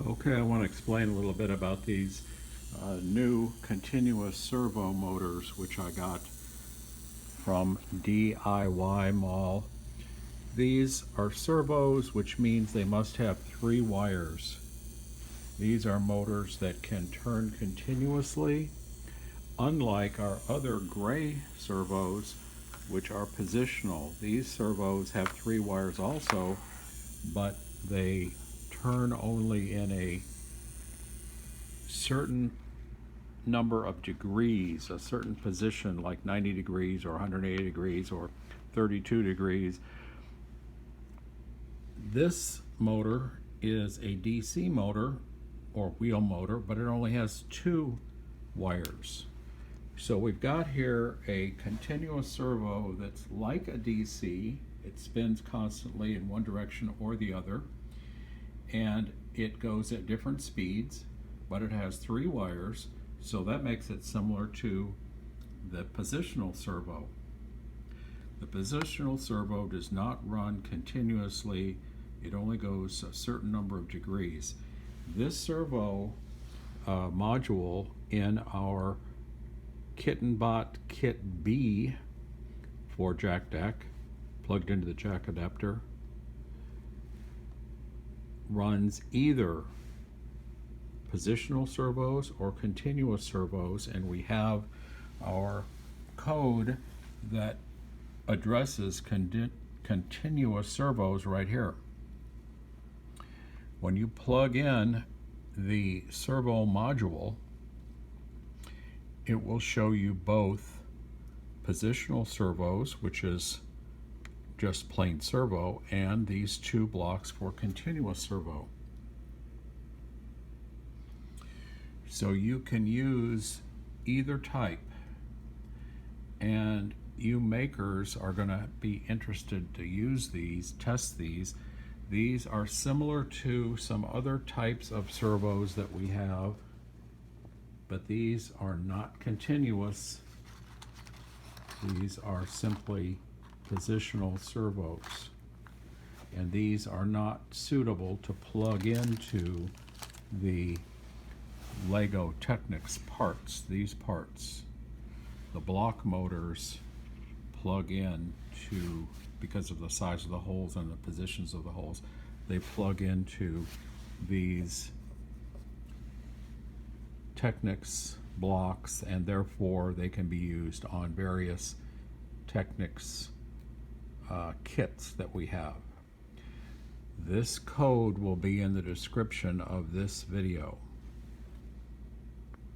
Okay, I want to explain a little bit about these new continuous servo motors which I got from DIY Mall. These are servos, which means they must have 3 wires. These are motors that can turn continuously, unlike our other gray servos, which are positional. These servos have 3 wires also, but they turn only in a certain number of degrees, a certain position, like 90 degrees or 180 degrees or 32 degrees. This motor is a DC motor or wheel motor, but it only has 2 wires. So we've got here a continuous servo that's like a DC. It spins constantly in one direction or the other, and it goes at different speeds, but it has 3 wires, so that makes it similar to the positional servo. The positional servo does not run continuously. It only goes a certain number of degrees. This servo module in our KittenBot Kit B for Jacdac, plugged into the jack adapter, runs either positional servos or continuous servos, and we have our code that addresses continuous servos right here. When you plug in the servo module, it will show you both positional servos, which is just plain servo, and these 2 blocks for continuous servo. So you can use either type, and you makers are going to be interested to use these, test these. These are similar to some other types of servos that we have, but these are not continuous. These are simply positional servos, and these are not suitable to plug into the Lego Technic's parts. These parts, the block motors, plug in to, because of the size of the holes and the positions of the holes, they plug into these Technic's blocks, and therefore they can be used on various Technic's kits that we have. This code will be in the description of this video.